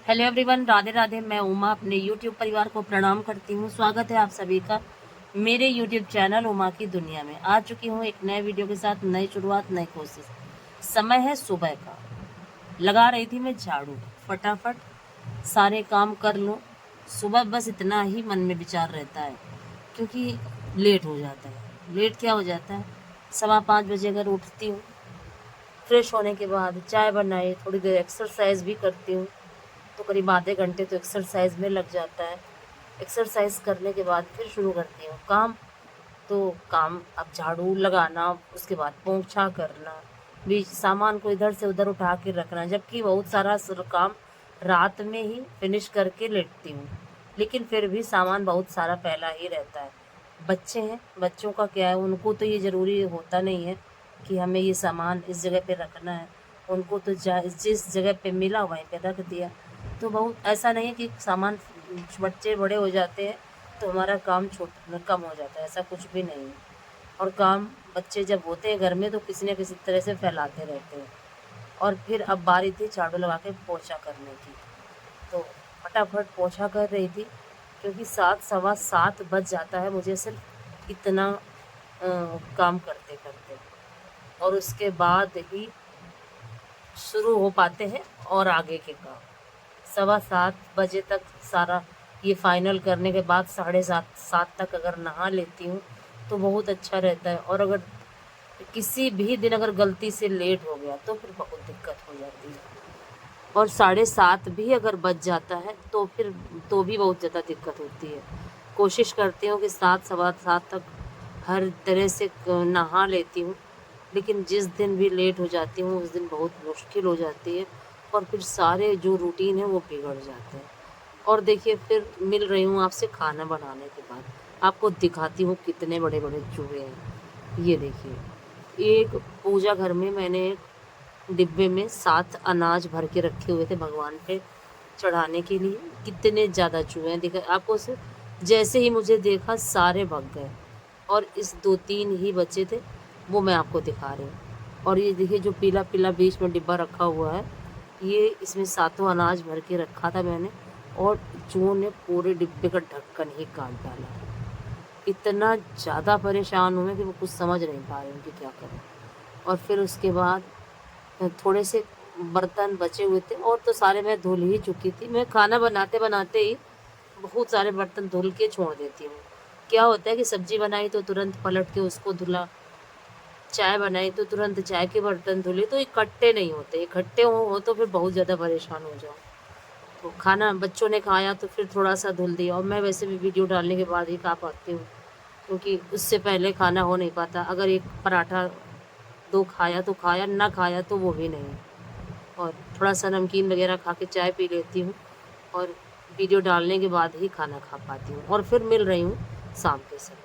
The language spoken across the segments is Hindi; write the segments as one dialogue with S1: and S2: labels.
S1: Hello everyone, Radhe Radhe. मैं उमा अपने यूट्यूब परिवार को प्रणाम करती हूँ। स्वागत है आप सभी का मेरे यूट्यूब चैनल उमा की दुनिया में। आ चुकी हूँ एक नए वीडियो के साथ, नई शुरुआत, नई कोशिश। समय है सुबह का, लगा रही थी मैं झाड़ू, फटाफट सारे काम कर लूँ। सुबह बस इतना ही मन में विचार रहता है, क्योंकि लेट हो जाता है। लेट क्या हो जाता है, 5:15 बजे अगर उठती हूँ, फ्रेश होने के बाद चाय बनाई, थोड़ी देर एक्सरसाइज भी करती हूँ, तो करीब आधे घंटे तो एक्सरसाइज में लग जाता है। एक्सरसाइज करने के बाद फिर शुरू करती हूँ काम। तो काम, अब झाड़ू लगाना, उसके बाद पोंछा करना, बीच सामान को इधर से उधर उठा के रखना, जबकि बहुत सारा काम रात में ही फिनिश करके लेटती हूँ, लेकिन फिर भी सामान बहुत सारा फैला ही रहता है। बच्चे हैं, बच्चों का क्या है, उनको तो ये ज़रूरी होता नहीं है कि हमें ये सामान इस जगह पे रखना है। उनको तो जिस जगह पे मिला वहीं पे रख दिया। तो बहुत ऐसा नहीं है कि सामान, बच्चे बड़े हो जाते हैं तो हमारा काम कम हो जाता है, ऐसा कुछ भी नहीं है। और काम बच्चे जब होते हैं घर में तो किसी न किसी तरह से फैलाते रहते हैं। और फिर अब बारी थी झाड़ू लगा के पोछा करने की, तो फटाफट पोछा कर रही थी, क्योंकि 7 सवा 7 बज जाता है मुझे सिर्फ इतना काम करते करते। और उसके बाद ही शुरू हो पाते हैं और आगे के काम। 7:15 बजे तक सारा ये फाइनल करने के बाद 7:30 तक अगर नहा लेती हूँ तो बहुत अच्छा रहता है। और अगर किसी भी दिन अगर गलती से लेट हो गया तो फिर बहुत दिक्कत हो जाती है। और 7:30 भी अगर बज जाता है तो फिर तो भी बहुत ज़्यादा दिक्कत होती है। कोशिश करती हूँ कि 7 सवा 7 तक हर तरह से नहा लेती हूँ, लेकिन जिस दिन भी लेट हो जाती हूँ उस दिन बहुत मुश्किल हो जाती है, और फिर सारे जो रूटीन है वो बिगड़ जाते हैं। और देखिए, फिर मिल रही हूँ आपसे खाना बनाने के बाद, आपको दिखाती हूँ कितने बड़े बड़े चूहे हैं। ये देखिए, एक पूजा घर में मैंने एक डिब्बे में 7 अनाज भर के रखे हुए थे भगवान पे चढ़ाने के लिए। कितने ज़्यादा चूहे हैं, देखा आपको। सिर्फ जैसे ही मुझे देखा सारे भग गए, और इस 2-3 ही बचे थे, वो मैं आपको दिखा रही हूँ। और ये देखिए, जो पीला पीला बीच में डिब्बा रखा हुआ है, ये इसमें 7 अनाज भर के रखा था मैंने, और चूहों ने पूरे डिब्बे का ढक्कन ही काट डाला। इतना ज़्यादा परेशान हूँ मैं कि वो कुछ समझ नहीं पा रही हूँ कि क्या करूँ। और फिर उसके बाद थोड़े से बर्तन बचे हुए थे, और तो सारे मैं धुल ही चुकी थी। मैं खाना बनाते बनाते ही बहुत सारे बर्तन धुल के छोड़ देती हूँ। क्या होता है कि सब्जी बनाई तो तुरंत पलट के उसको धुला, चाय बनाई तो तुरंत चाय के बर्तन धुले, तो इकट्ठे नहीं होते। इकट्ठे हो तो फिर बहुत ज़्यादा परेशान हो जाओ। तो खाना बच्चों ने खाया तो फिर थोड़ा सा धुल दिया, और मैं वैसे भी वीडियो डालने के बाद ही खा पाती हूँ, क्योंकि उससे पहले खाना हो नहीं पाता। अगर एक पराठा 2 खाया तो खाया, ना खाया तो वो भी नहीं। और थोड़ा सा नमकीन वगैरह खा के चाय पी लेती हूँ, और वीडियो डालने के बाद ही खाना खा पाती हूँ। और फिर मिल रही हूँ शाम के समय।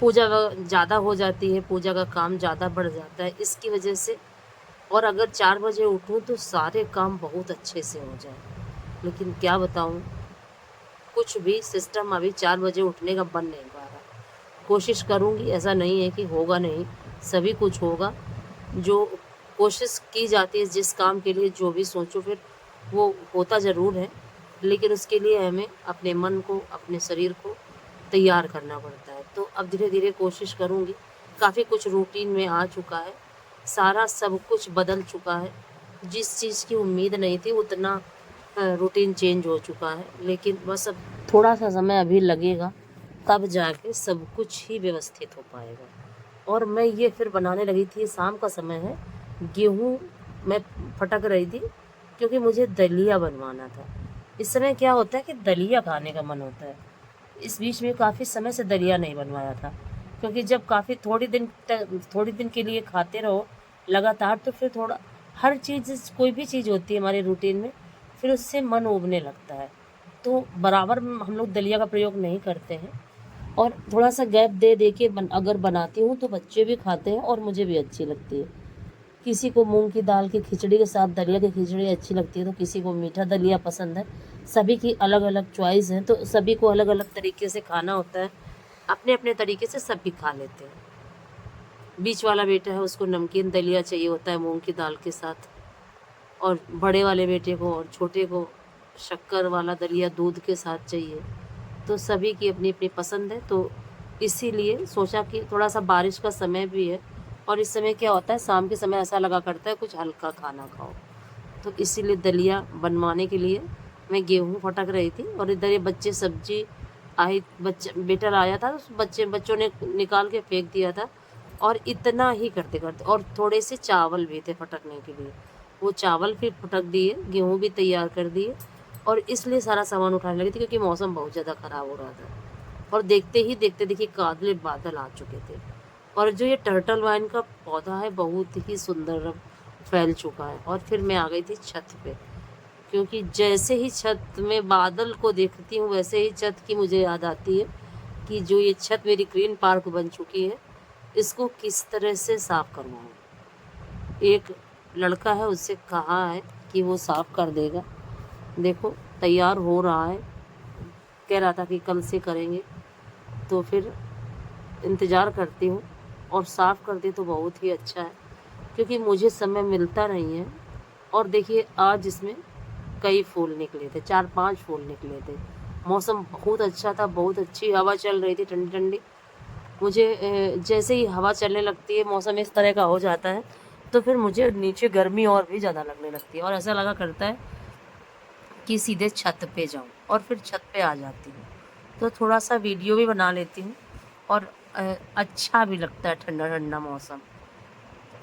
S1: पूजा ज़्यादा हो जाती है, पूजा का काम ज़्यादा बढ़ जाता है इसकी वजह से। और अगर 4 बजे उठूँ तो सारे काम बहुत अच्छे से हो जाए, लेकिन क्या बताऊँ, कुछ भी सिस्टम अभी 4 बजे उठने का बन नहीं पा रहा। कोशिश करूँगी, ऐसा नहीं है कि होगा नहीं, सभी कुछ होगा। जो कोशिश की जाती है जिस काम के लिए, जो भी सोचो, फिर वो होता ज़रूर है, लेकिन उसके लिए हमें अपने मन को, अपने शरीर को तैयार करना पड़ता है। तो अब धीरे धीरे कोशिश करूँगी। काफ़ी कुछ रूटीन में आ चुका है, सारा सब कुछ बदल चुका है। जिस चीज़ की उम्मीद नहीं थी उतना रूटीन चेंज हो चुका है, लेकिन बस अब थोड़ा सा समय अभी लगेगा, तब जाके सब कुछ ही व्यवस्थित हो पाएगा। और मैं ये फिर बनाने लगी थी, शाम का समय है, गेहूँ मैं फटक रही थी, क्योंकि मुझे दलिया बनवाना था। इस समय क्या होता है कि दलिया खाने का मन होता है। इस बीच में काफ़ी समय से दलिया नहीं बनवाया था, क्योंकि जब काफ़ी थोड़ी दिन के लिए खाते रहो लगातार, तो फिर थोड़ा, हर चीज़, कोई भी चीज़ होती है हमारे रूटीन में, फिर उससे मन ऊबने लगता है। तो बराबर हम लोग दलिया का प्रयोग नहीं करते हैं, और थोड़ा सा गैप दे दे के अगर बनाती हूँ तो बच्चे भी खाते हैं और मुझे भी अच्छी लगती है। किसी को मूंग की दाल की खिचड़ी के साथ दलिया की खिचड़ी अच्छी लगती है, तो किसी को मीठा दलिया पसंद है। सभी की अलग अलग चॉइस है, तो सभी को अलग अलग तरीके से खाना होता है। अपने अपने तरीके से सभी खा लेते हैं। बीच वाला बेटा है, उसको नमकीन दलिया चाहिए होता है मूंग की दाल के साथ। और बड़े वाले बेटे को और छोटे को शक्कर वाला दलिया दूध के साथ चाहिए। तो सभी की अपनी अपनी पसंद है, तो इसीलिए सोचा कि थोड़ा सा बारिश का समय भी है और इस समय क्या होता है, शाम के समय ऐसा लगा करता है कुछ हल्का खाना खाओ। तो इसीलिए दलिया बनवाने के लिए मैं गेहूँ फटक रही थी और इधर ये बच्चे सब्जी आई, बेटा लाया था, तो बच्चों ने निकाल के फेंक दिया था। और इतना ही करते करते और थोड़े से चावल भी थे फटकने के लिए, वो चावल फिर फटक दिए, गेहूँ भी तैयार कर दिए और इसलिए सारा सामान उठाने लगी थी क्योंकि मौसम बहुत ज़्यादा ख़राब हो रहा था। और देखते ही देखते देखिए काले बादल आ चुके थे और जो ये टर्टल वाइन का पौधा है बहुत ही सुंदर फैल चुका है। और फिर मैं आ गई थी छत पे, क्योंकि जैसे ही छत में बादल को देखती हूँ वैसे ही छत की मुझे याद आती है कि जो ये छत मेरी ग्रीन पार्क बन चुकी है, इसको किस तरह से साफ़ करवाऊँ। एक लड़का है, उससे कहा है कि वो साफ़ कर देगा। देखो तैयार हो रहा है, कह रहा था कि कल से करेंगे, तो फिर इंतज़ार करती हूँ और साफ़ कर दे तो बहुत ही अच्छा है, क्योंकि मुझे समय मिलता नहीं है। और देखिए आज इसमें कई फूल निकले थे, 4-5 फूल निकले थे। मौसम बहुत अच्छा था, बहुत अच्छी हवा चल रही थी ठंडी ठंडी। मुझे जैसे ही हवा चलने लगती है, मौसम इस तरह का हो जाता है, तो फिर मुझे नीचे गर्मी और भी ज़्यादा लगने लगती है और ऐसा लगा करता है कि सीधे छत पे जाऊं, और फिर छत पे आ जाती हूँ तो थोड़ा सा वीडियो भी बना लेती हूँ और अच्छा भी लगता है ठंडा ठंडा मौसम।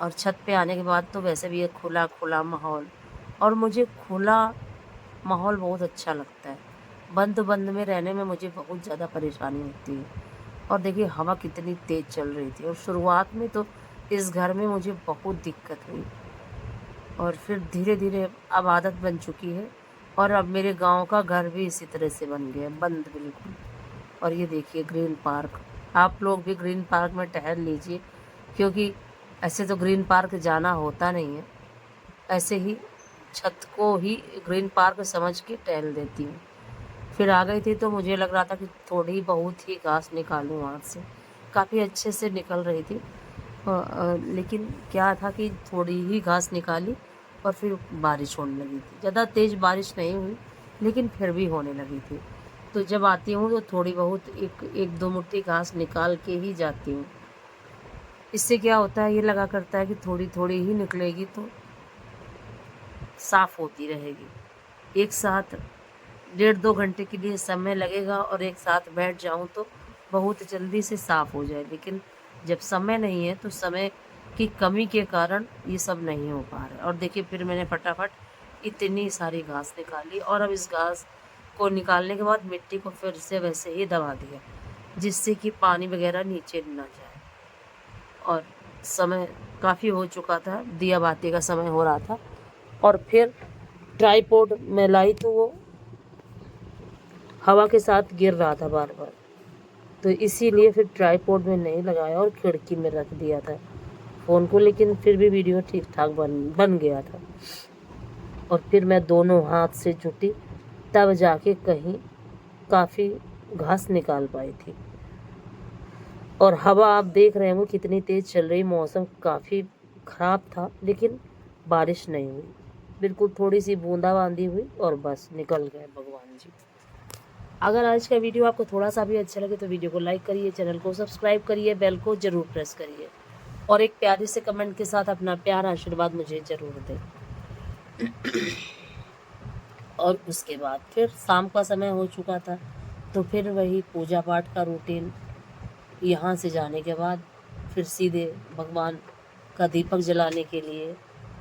S1: और छत पे आने के बाद तो वैसे भी एक खुला खुला माहौल, और मुझे खुला माहौल बहुत अच्छा लगता है। बंद बंद में रहने में मुझे बहुत ज़्यादा परेशानी होती है। और देखिए हवा कितनी तेज़ चल रही थी और शुरुआत में तो इस घर में मुझे बहुत दिक्कत हुई और फिर धीरे धीरे अब आदत बन चुकी है। और अब मेरे गांव का घर भी इसी तरह से बन गया, बंद बिल्कुल। और ये देखिए ग्रीन पार्क, आप लोग भी ग्रीन पार्क में टहल लीजिए, क्योंकि ऐसे तो ग्रीन पार्क जाना होता नहीं है, ऐसे ही छत को ही ग्रीन पार्क समझ के टहल देती हूँ। फिर आ गई थी तो मुझे लग रहा था कि थोड़ी बहुत ही घास निकालूं वहाँ से, काफ़ी अच्छे से निकल रही थी। लेकिन क्या था कि थोड़ी ही घास निकाली और फिर बारिश होने लगी थी। ज़्यादा तेज़ बारिश नहीं हुई लेकिन फिर भी होने लगी थी। तो जब आती हूँ तो थोड़ी बहुत एक दो मुट्ठी घास निकाल के ही जाती हूँ। इससे क्या होता है, ये लगा करता है कि थोड़ी थोड़ी ही निकलेगी तो साफ़ होती रहेगी। एक साथ 1.5-2 घंटे के लिए समय लगेगा और एक साथ बैठ जाऊं तो बहुत जल्दी से साफ़ हो जाए, लेकिन जब समय नहीं है तो समय की कमी के कारण ये सब नहीं हो पा रहा है। और देखिए फिर मैंने फटाफट इतनी सारी घास निकाली और अब इस घास को निकालने के बाद मिट्टी को फिर से वैसे ही दबा दिया, जिससे कि पानी वगैरह नीचे ना जाए। और समय काफ़ी हो चुका था, दिया बाती का समय हो रहा था। और फिर ट्राईपॉड में लाई तो वो हवा के साथ गिर रहा था बार बार, तो इसीलिए फिर ट्राईपॉड में नहीं लगाया और खिड़की में रख दिया था फ़ोन को, लेकिन फिर भी वीडियो ठीक ठाक बन गया था। और फिर मैं दोनों हाथ से जुटी तब जाके कहीं काफ़ी घास निकाल पाई थी। और हवा आप देख रहे हो कितनी तेज़ चल रही, मौसम काफ़ी ख़राब था लेकिन बारिश नहीं हुई, बिल्कुल थोड़ी सी बूंदाबांदी हुई और बस निकल गए भगवान जी। अगर आज का वीडियो आपको थोड़ा सा भी अच्छा लगे तो वीडियो को लाइक करिए, चैनल को सब्सक्राइब करिए, बेल को ज़रूर प्रेस करिए और एक प्यारे से कमेंट के साथ अपना प्यारा आशीर्वाद मुझे ज़रूर दें। और उसके बाद फिर शाम का समय हो चुका था, तो फिर वही पूजा पाठ का रूटीन। यहाँ से जाने के बाद फिर सीधे भगवान का दीपक जलाने के लिए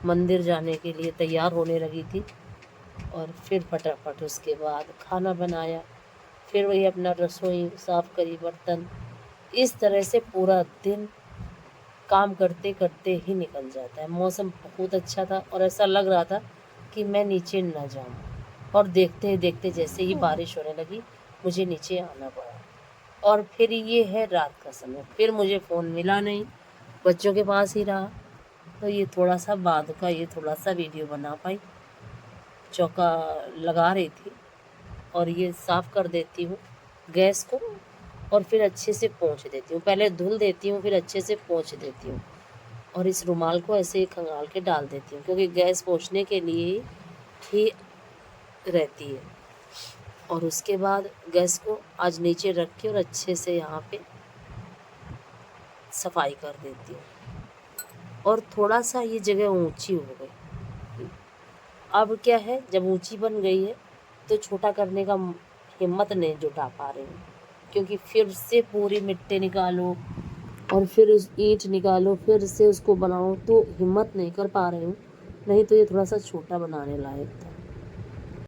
S1: मंदिर जाने के लिए तैयार होने लगी थी। और फिर फटाफट उसके बाद खाना बनाया, फिर वही अपना रसोई साफ़ करी, बर्तन, इस तरह से पूरा दिन काम करते करते ही निकल जाता है। मौसम बहुत अच्छा था और ऐसा लग रहा था कि मैं नीचे न जाऊं, और देखते देखते जैसे ही बारिश होने लगी मुझे नीचे आना पड़ा। और फिर ये है रात का समय, फिर मुझे फ़ोन मिला नहीं, बच्चों के पास ही रहा, तो ये थोड़ा सा बाद का ये थोड़ा सा वीडियो बना पाई। चौका लगा रही थी और ये साफ़ कर देती हूँ गैस को और फिर अच्छे से पोंछ देती हूँ, पहले धुल देती हूँ फिर अच्छे से पोंछ देती हूँ। और इस रुमाल को ऐसे खंगाल के डाल देती हूँ, क्योंकि गैस पोंछने के लिए ही रहती है। और उसके बाद गैस को आज नीचे रख के और अच्छे से यहाँ पे सफाई कर देती हूँ। और थोड़ा सा ये जगह ऊंची हो गई। अब क्या है, जब ऊंची बन गई है तो छोटा करने का हिम्मत नहीं जुटा पा रही हूँ, क्योंकि फिर से पूरी मिट्टी निकालो और फिर उस ईंट निकालो, फिर से उसको बनाओ, तो हिम्मत नहीं कर पा रही हूँ। नहीं तो ये थोड़ा सा छोटा बनाने लायक था।